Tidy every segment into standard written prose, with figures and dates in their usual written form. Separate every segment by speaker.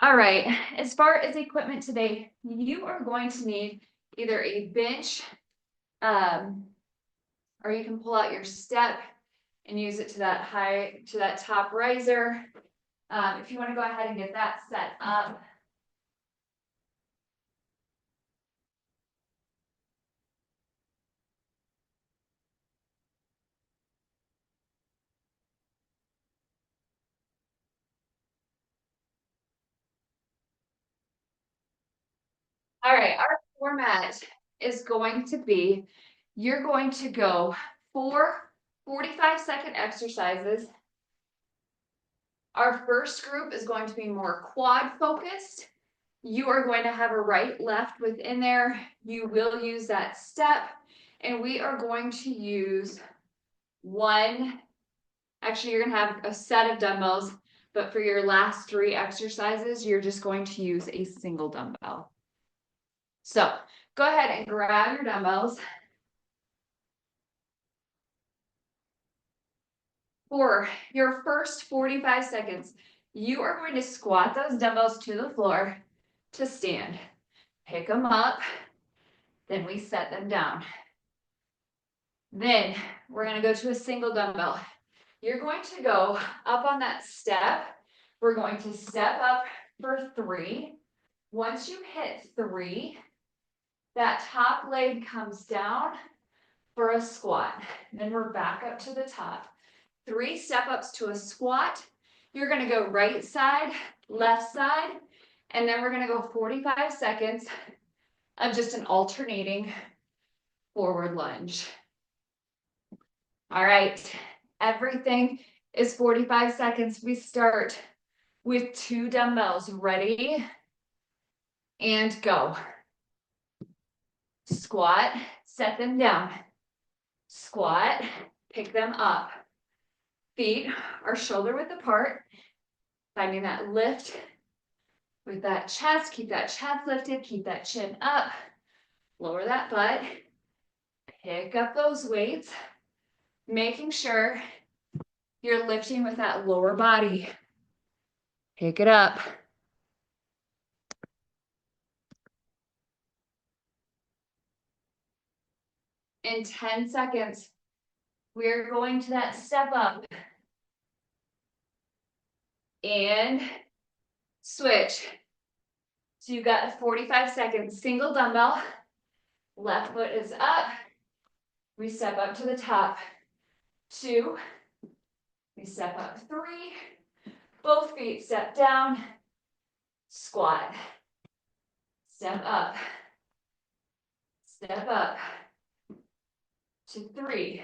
Speaker 1: All right, as far as equipment today, you are going to need either a bench, um, or you can pull out your step and use it to that top riser. If you want to go ahead and get that set up. All right, our format is going to be, you're going to go 45-second exercises. Our first group is going to be more quad focused. You are going to have a right, left within there. You will use that step, and we are going to use actually you're going to have a set of dumbbells, but for your last 3 exercises, you're just going to use a single dumbbell. So go ahead and grab your dumbbells. For your first 45 seconds, you are going to squat those dumbbells to the floor to stand. Pick them up, then we set them down. Then we're going to go to a single dumbbell. You're going to go up on that step. We're going to step up for 3. Once you hit 3, that top leg comes down for a squat. Then we're back up to the top. 3 step-ups to a squat. You're going to go right side, left side, and then we're going to go 45 seconds of just an alternating forward lunge. All right, everything is 45 seconds. We start with 2 dumbbells. Ready? And go. Squat, set them down. Squat, pick them up. Feet are shoulder width apart. Finding that lift with that chest. Keep that chest lifted. Keep that chin up. Lower that butt. Pick up those weights. Making sure you're lifting with that lower body. Pick it up. In 10 seconds, we're going to that step up. And switch. So you've got 45 seconds. Single dumbbell. Left foot is up. We step up to the top. 2. We step up. 3. Both feet step down. Squat. Step up. Step up. To 3.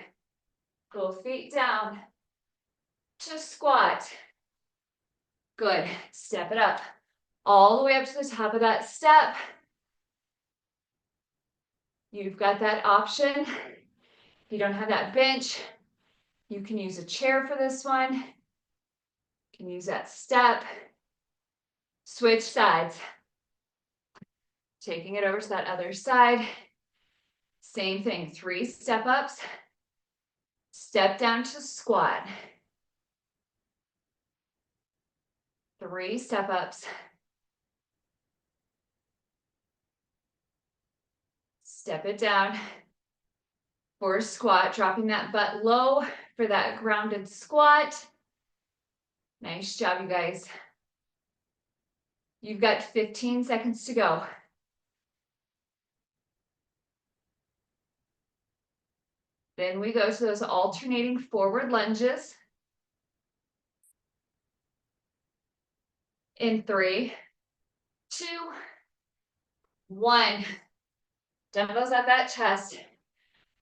Speaker 1: Both feet down. To squat. Good. Step it up. All the way up to the top of that step. You've got that option. If you don't have that bench, you can use a chair for this one. You can use that step. Switch sides. Taking it over to that other side. Same thing, 3 step ups. Step down to squat. 3 step ups. Step it down for a squat, dropping that butt low for that grounded squat. Nice job, you guys. You've got 15 seconds to go. Then we go to those alternating forward lunges. In 3, 2, 1. Dumbbells at that chest.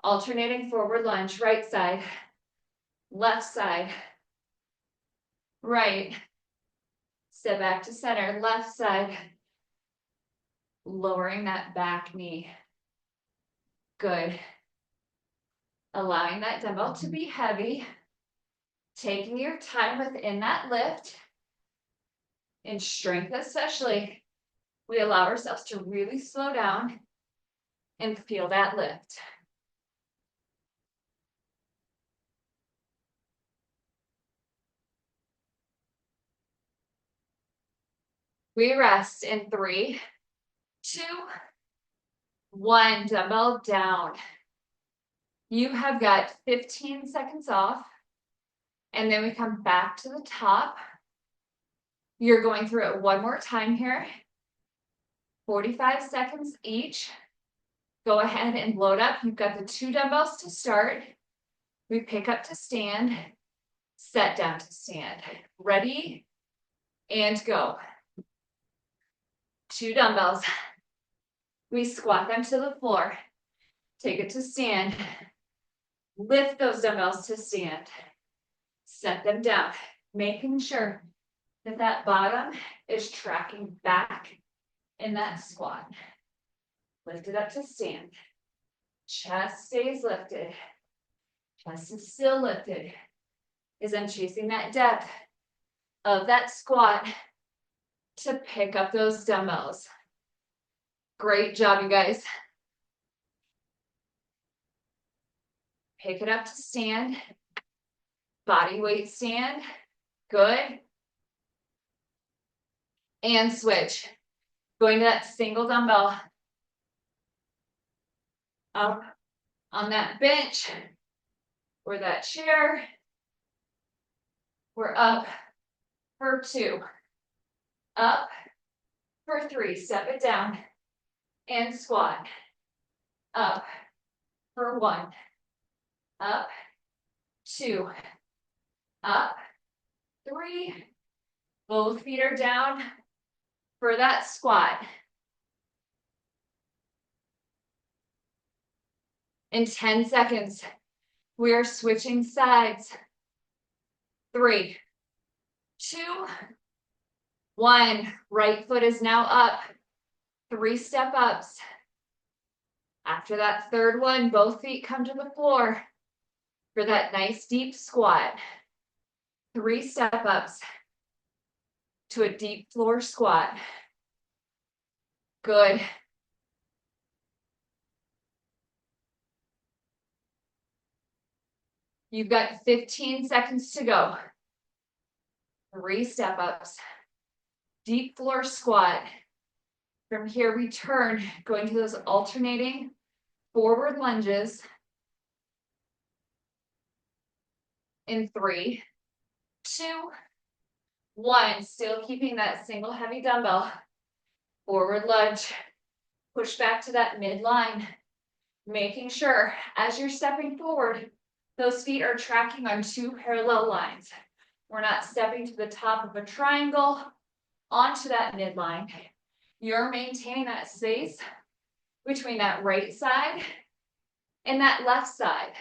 Speaker 1: Alternating forward lunge, right side, left side, right. Step back to center, left side. Lowering that back knee. Good. Allowing that dumbbell to be heavy. Taking your time within that lift. In strength especially, we allow ourselves to really slow down and feel that lift. We rest in 3, 2, 1, dumbbell down. You have got 15 seconds off, and then we come back to the top. You're going through it one more time here. 45 seconds each. Go ahead and load up. You've got the 2 dumbbells to start. We pick up to stand, set down to stand. Ready, and go. 2 dumbbells. We squat them to the floor. Take it to stand. Lift those dumbbells to stand. Set them down, making sure that that bottom is tracking back in that squat. Lift it up to stand. Chest stays lifted. Chest is still lifted. As I'm chasing that depth of that squat to pick up those dumbbells. Great job, you guys. Pick it up to stand. Body weight stand. Good. And switch. Going to that single dumbbell. Up on that bench or that chair. We're up for 2. Up for 3. Step it down. And squat. Up for 1. Up, 2, up, 3. Both feet are down for that squat. In 10 seconds, we are switching sides. 3, 2, 1. Right foot is now up. 3 step ups. After that third one, both feet come to the floor for that nice deep squat. 3 step ups to a deep floor squat. Good. You've got 15 seconds to go. 3 step ups. Deep floor squat. From here, we turn, going to those alternating forward lunges. In 3, 2, 1. Still keeping that single heavy dumbbell. Forward lunge. Push back to that midline. Making sure as you're stepping forward, those feet are tracking on 2 parallel lines. We're not stepping to the top of a triangle onto that midline. You're maintaining that space between that right side and that left side.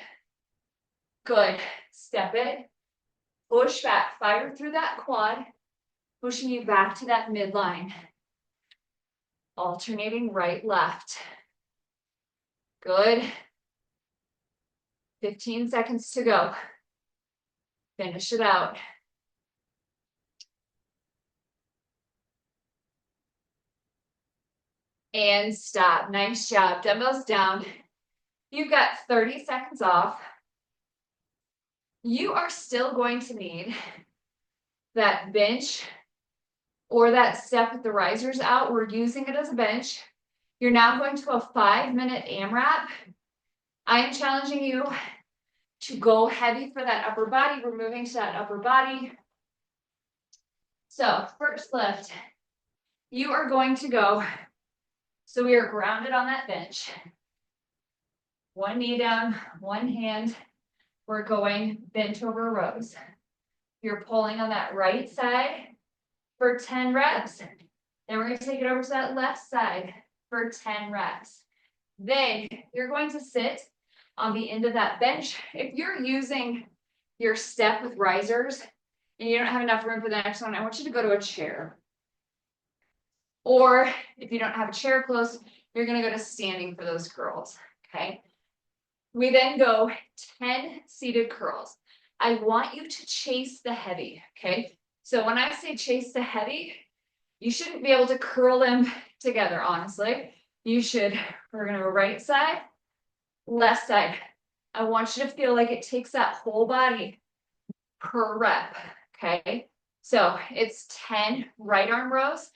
Speaker 1: Good. Step it. Push back. Fire through that quad. Pushing you back to that midline. Alternating right, left. Good. 15 seconds to go. Finish it out. And stop. Nice job. Dumbbells down. You've got 30 seconds off. You are still going to need that bench or that step with the risers out. We're using it as a bench. You're now going to a 5-minute AMRAP. I am challenging you to go heavy for that upper body. We're moving to that upper body. So first lift, you are going to go, so we are grounded on that bench. 1 knee down, 1 hand. We're going bent over rows. You're pulling on that right side for 10 reps. Then we're going to take it over to that left side for 10 reps. Then you're going to sit on the end of that bench. If you're using your step with risers and you don't have enough room for the next one, I want you to go to a chair. Or if you don't have a chair close, you're going to go to standing for those curls, okay? We then go 10 seated curls. I want you to chase the heavy, okay? So when I say chase the heavy, you shouldn't be able to curl them together, honestly. You should, we're going to go right side, left side. I want you to feel like it takes that whole body per rep, okay? So it's 10 right arm rows,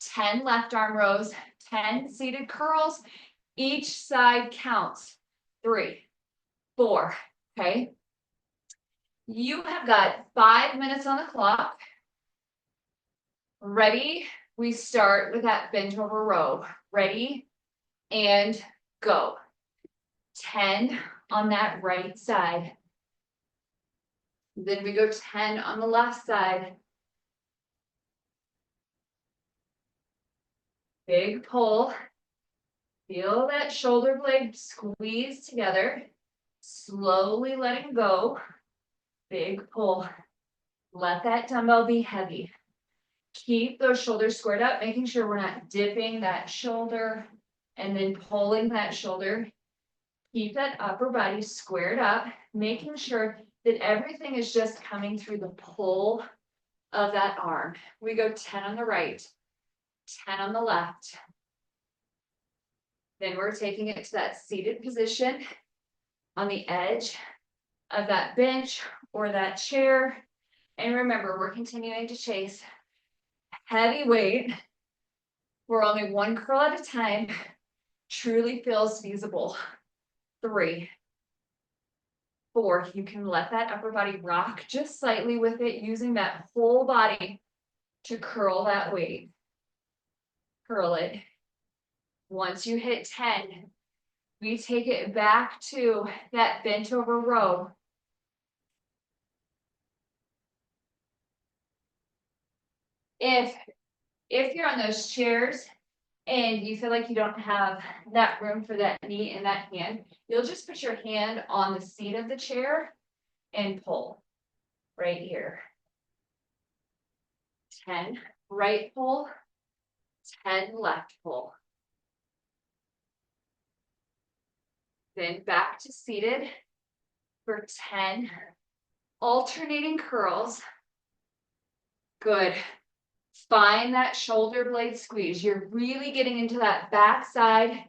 Speaker 1: 10 left arm rows, 10 seated curls. Each side counts. 3, 4, okay? You have got 5 minutes on the clock. Ready? We start with that bent over row. Ready? And go. 10 on that right side. Then we go 10 on the left side. Big pull. Feel that shoulder blade squeeze together. Slowly letting go. Big pull. Let that dumbbell be heavy. Keep those shoulders squared up, making sure we're not dipping that shoulder and then pulling that shoulder. Keep that upper body squared up, making sure that everything is just coming through the pull of that arm. We go 10 on the right, 10 on the left. Then we're taking it to that seated position on the edge of that bench or that chair. And remember, we're continuing to chase heavy weight. We're only one curl at a time. Truly feels feasible. 3, 4. You can let that upper body rock just slightly with it, using that whole body to curl that weight. Curl it. Once you hit 10, we take it back to that bent over row. If you're on those chairs and you feel like you don't have that room for that knee and that hand, you'll just put your hand on the seat of the chair and pull right here. 10 right pull, 10 left pull. Then back to seated for 10 alternating curls. Good. Find that shoulder blade squeeze. You're really getting into that back side,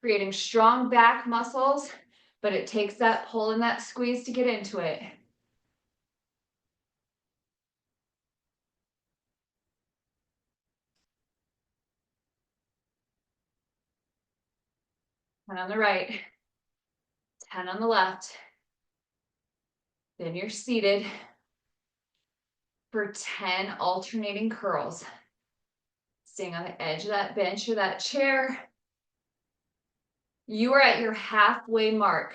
Speaker 1: creating strong back muscles, but it takes that pull and that squeeze to get into it. And on the right, 10 on the left. Then you're seated for 10 alternating curls. Staying on the edge of that bench or that chair. You are at your halfway mark.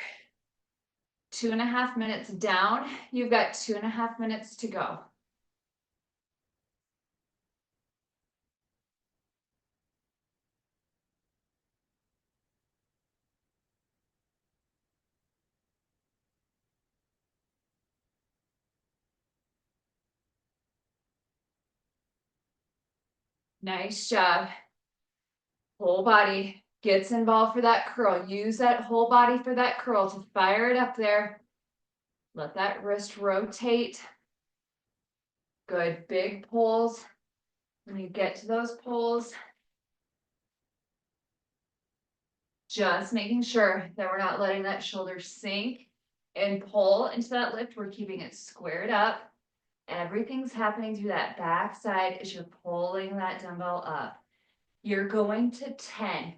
Speaker 1: 2.5 minutes down. You've got 2.5 minutes to go. Nice job. Whole body gets involved for that curl. Use that whole body for that curl to fire it up there. Let that wrist rotate. Good, big pulls. When you get to those pulls, just making sure that we're not letting that shoulder sink and pull into that lift. We're keeping it squared up. Everything's happening through that back side as you're pulling that dumbbell up. You're going to 10,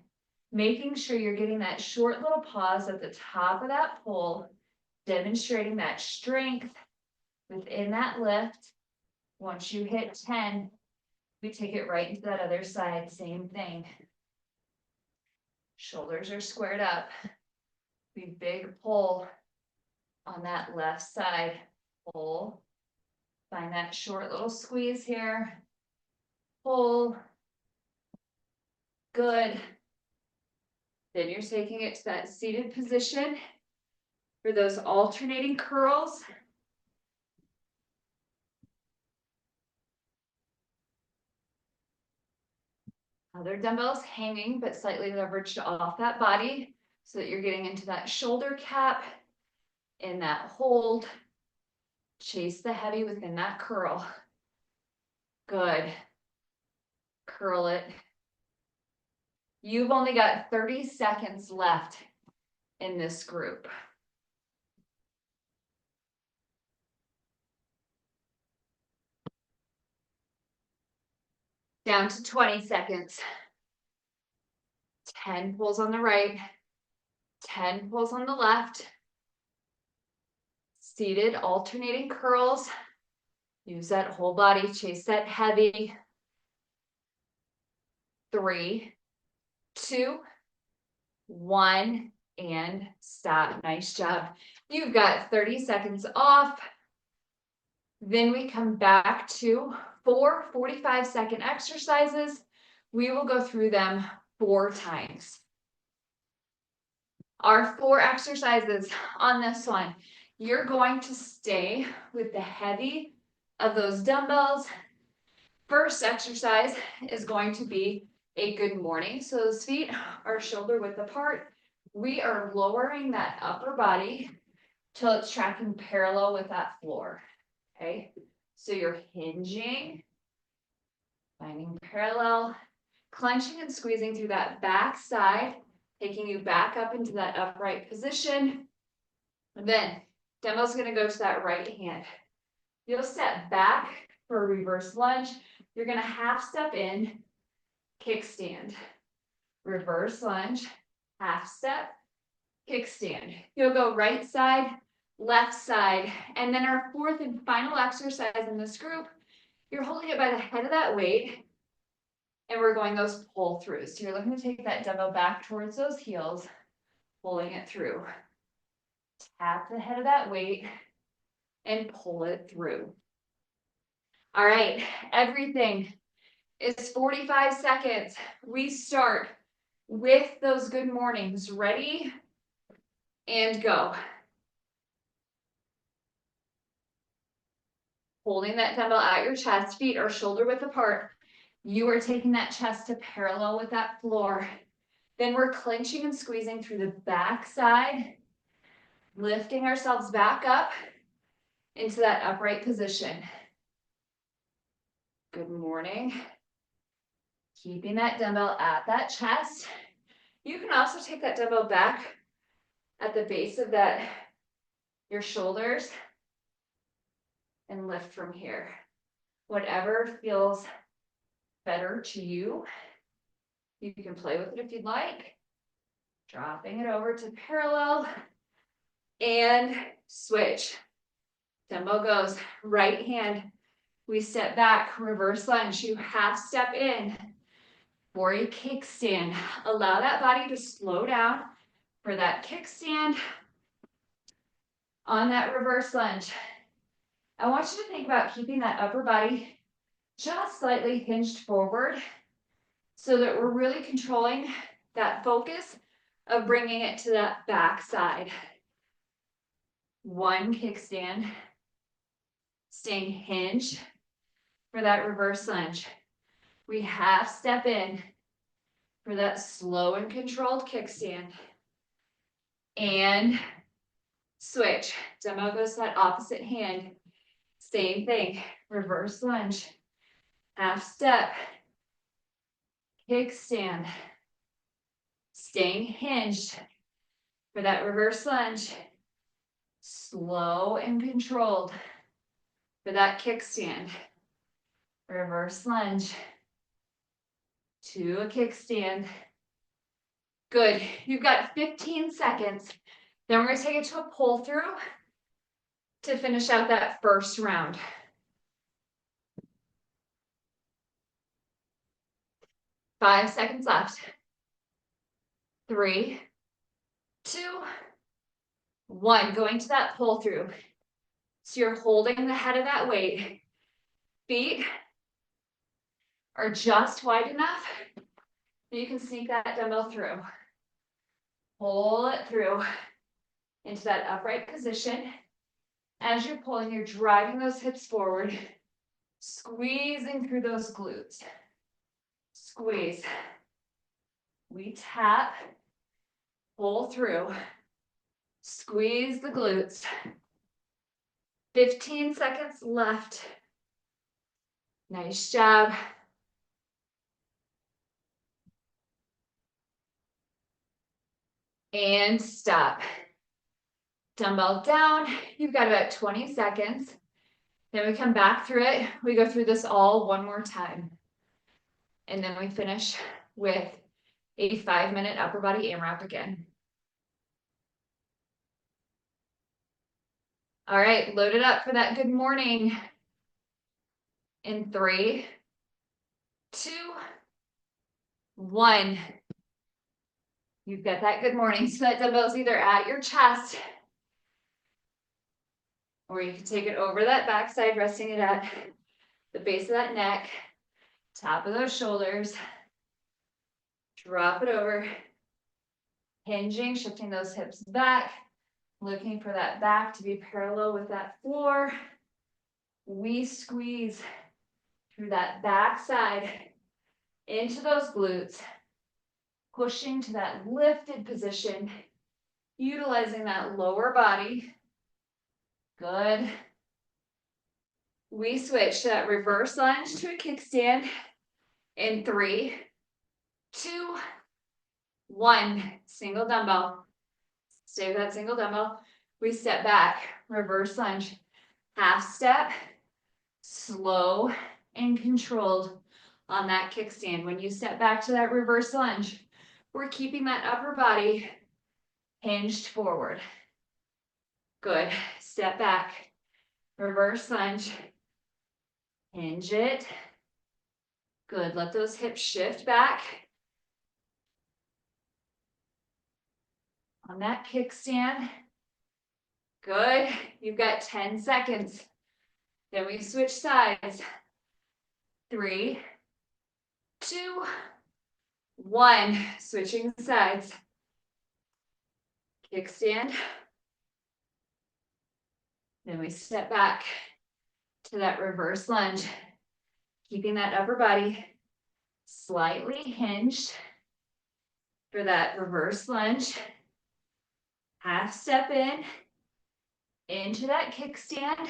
Speaker 1: making sure you're getting that short little pause at the top of that pull, demonstrating that strength within that lift. Once you hit 10, we take it right into that other side, same thing. Shoulders are squared up. Big pull on that left side. Pull. Find that short little squeeze here. Pull. Good. Then you're taking it to that seated position for those alternating curls. Other dumbbells hanging, but slightly leveraged off that body so that you're getting into that shoulder cap in that hold. Chase the heavy within that curl. Good. Curl it. You've only got 30 seconds left in this group. Down to 20 seconds. 10 pulls on the right, 10 pulls on the left. Seated alternating curls. Use that whole body, chase that heavy. 3, 2, 1, and stop. Nice job. You've got 30 seconds off. Then we come back to 4 45-second exercises. We will go through them 4 times. Our 4 exercises on this one. You're going to stay with the heavy of those dumbbells. First exercise is going to be a good morning. So those feet are shoulder width apart. We are lowering that upper body till it's tracking parallel with that floor. Okay, so you're hinging, finding parallel, clenching and squeezing through that back side, taking you back up into that upright position. And then demo's gonna go to that right hand. You'll step back for a reverse lunge. You're gonna half step in, kickstand, reverse lunge, half step, kickstand. You'll go right side, left side, and then our 4th and final exercise in this group, you're holding it by the head of that weight, and we're going those pull throughs. So you're looking to take that dumbbell back towards those heels, pulling it through. Tap the head of that weight and pull it through. All right, everything is 45 seconds. We start with those good mornings. Ready? And go. Holding that dumbbell at your chest, feet are shoulder width apart. You are taking that chest to parallel with that floor. Then we're clenching and squeezing through the back side, lifting ourselves back up into that upright position. Good morning. Keeping that dumbbell at that chest. You can also take that dumbbell back at the base of your shoulders and lift from here. Whatever feels better to you. You can play with it if you'd like. Dropping it over to parallel and switch. Dumbbell goes right hand. We step back, reverse lunge. You half step in for a kickstand. Allow that body to slow down for that kickstand on that reverse lunge. I want you to think about keeping that upper body just slightly hinged forward so that we're really controlling that focus of bringing it to that back side. 1 kickstand, staying hinged for that reverse lunge. We half step in for that slow and controlled kickstand. And switch. Demo goes to that opposite hand. Same thing, reverse lunge, half step, kickstand, staying hinged for that reverse lunge, slow and controlled for that kickstand, reverse lunge to a kickstand. Good, you've got 15 seconds. Then we're gonna take it to a pull through to finish out that first round. 5 seconds left. 3, 2, 1. Going to that pull through. So you're holding the head of that weight. Feet are just wide enough that you can sneak that dumbbell through. Pull it through into that upright position. As you're pulling, you're driving those hips forward, squeezing through those glutes. Squeeze. We tap, pull through, squeeze the glutes. 15 seconds left. Nice job. And stop. Dumbbell down. You've got about 20 seconds. Then we come back through it. We go through this all one more time. And then we finish with a 5-minute upper body AMRAP again. All right, load it up for that good morning. In 3, 2, 1. You've got that good morning. So that dumbbell's either at your chest, or you can take it over that backside, resting it at the base of that neck, top of those shoulders. Drop it over, hinging, shifting those hips back, looking for that back to be parallel with that floor. We squeeze through that backside into those glutes, pushing to that lifted position, utilizing that lower body. Good. We switch to that reverse lunge to a kickstand in 3, 2, 1. Single dumbbell. Stay with that single dumbbell. We step back, reverse lunge, half step, slow and controlled on that kickstand. When you step back to that reverse lunge, we're keeping that upper body hinged forward. Good. Step back, reverse lunge, hinge it. Good. Let those hips shift back. On that kickstand. Good. You've got 10 seconds. Then we switch sides. 3, 2, 1. Switching sides. Kickstand. Then we step back to that reverse lunge, keeping that upper body slightly hinged for that reverse lunge. Half step in, into that kickstand.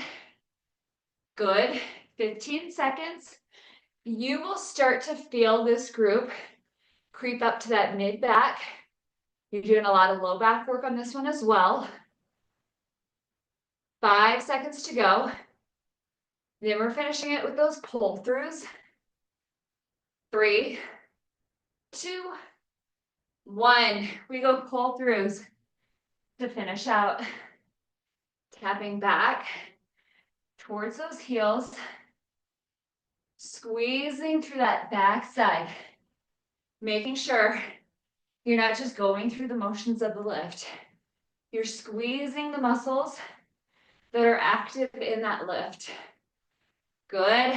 Speaker 1: Good. 15 seconds. You will start to feel this group creep up to that mid back. You're doing a lot of low back work on this one as well. 5 seconds to go. Then we're finishing it with those pull throughs. 3, 2, 1. We go pull throughs to finish out. Tapping back towards those heels. Squeezing through that back side. Making sure you're not just going through the motions of the lift. You're squeezing the muscles that are active in that lift. Good.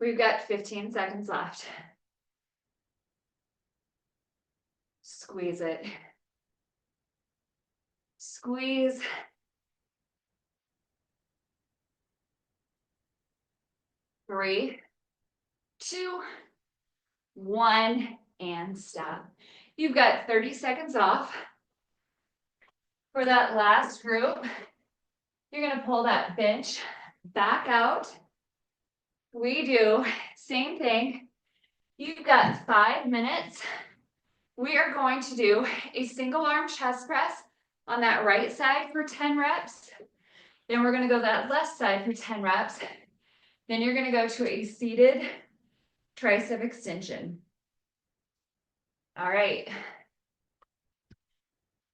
Speaker 1: We've got 15 seconds left. Squeeze it. Squeeze. Three, 2, 1, and stop. You've got 30 seconds off. For that last group, you're going to pull that bench back out. We do same thing. You've got 5 minutes. We are going to do a single arm chest press on that right side for 10 reps. Then we're going to go that left side for 10 reps. Then you're going to go to a seated tricep extension. All right.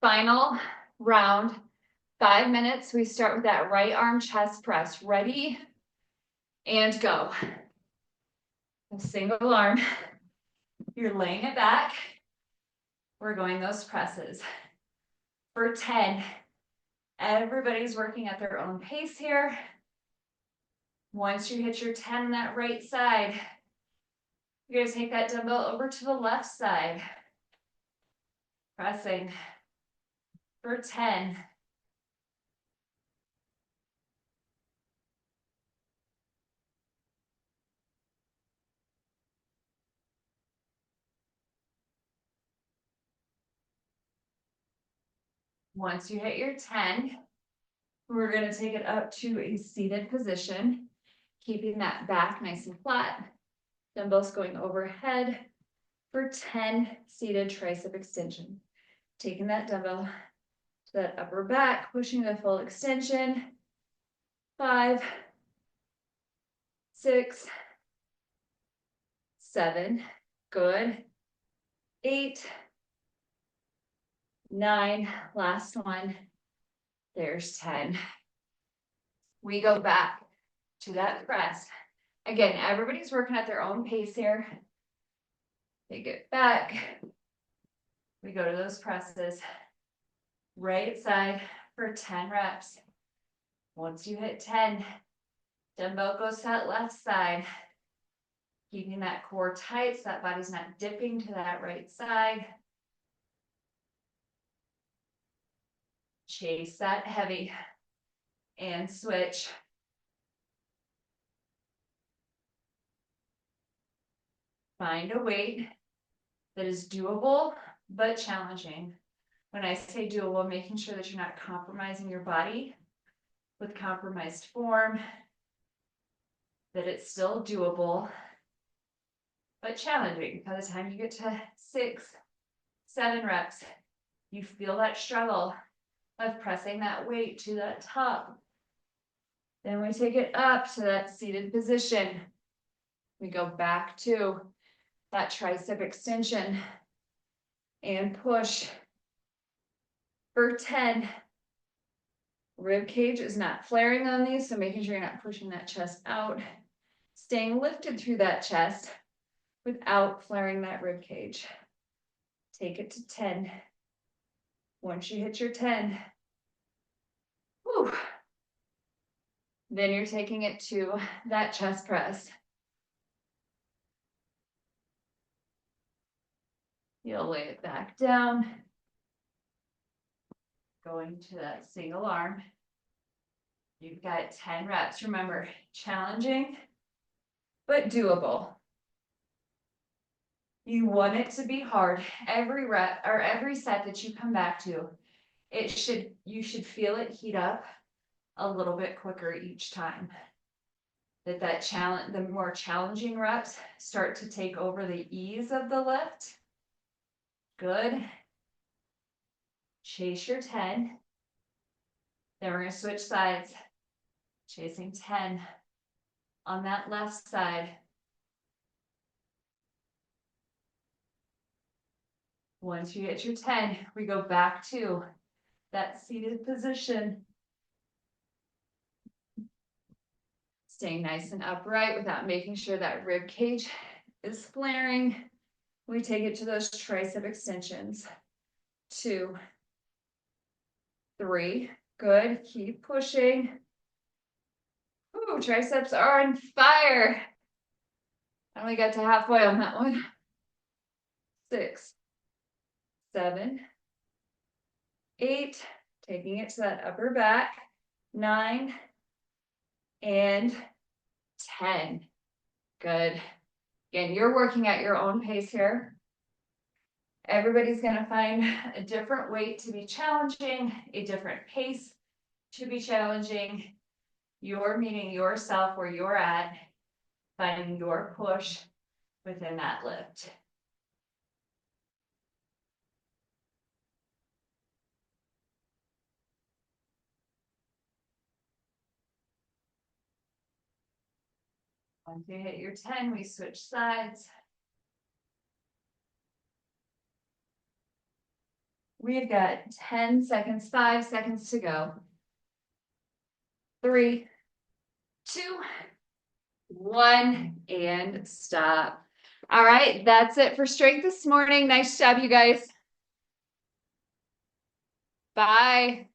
Speaker 1: Final round, 5 minutes. We start with that right arm chest press. Ready and go. A single arm. You're laying it back. We're going those presses. For 10, everybody's working at their own pace here. Once you hit your 10 on that right side, you're going to take that dumbbell over to the left side. Pressing for 10. Once you hit your 10, we're going to take it up to a seated position, keeping that back nice and flat. Dumbbells going overhead for 10 seated tricep extension. Taking that dumbbell to that upper back, pushing the full extension. 5, 6, 7, good. 8, 9, last one. There's 10. We go back to that press. Again, everybody's working at their own pace here. Take it back. We go to those presses. Right side for 10 reps. Once you hit 10, dumbbell goes to that left side. Keeping that core tight so that body's not dipping to that right side. Chase that heavy and switch. Find a weight that is doable but challenging. When I say doable, making sure that you're not compromising your body with compromised form, that it's still doable but challenging. By the time you get to 6, 7 reps, you feel that struggle of pressing that weight to that top. Then we take it up to that seated position. We go back to that tricep extension and push for 10. Rib cage is not flaring on these, so making sure you're not pushing that chest out. Staying lifted through that chest without flaring that rib cage. Take it to 10. Once you hit your 10, whew, then you're taking it to that chest press. You'll lay it back down. Going to that single arm. You've got 10 reps. Remember, challenging, but doable. You want it to be hard. Every rep or every set that you come back to, you should feel it heat up a little bit quicker each time. That challenge, the more challenging reps start to take over the ease of the lift. Good. Chase your 10. Then we're going to switch sides. Chasing 10 on that left side. Once you hit your 10, we go back to that seated position. Staying nice and upright without making sure that rib cage is flaring. We take it to those tricep extensions. 2, 3, good. Keep pushing. Ooh, triceps are on fire. I only got to halfway on that one. 6, 7, 8, taking it to that upper back. 9, and 10. Good. Again, you're working at your own pace here. Everybody's going to find a different weight to be challenging, a different pace to be challenging. You're meeting yourself where you're at, finding your push within that lift. Once you hit your 10, we switch sides. We've got 10 seconds, 5 seconds to go. 3, 2, 1, and stop. All right, that's it for strength this morning. Nice job, you guys. Bye.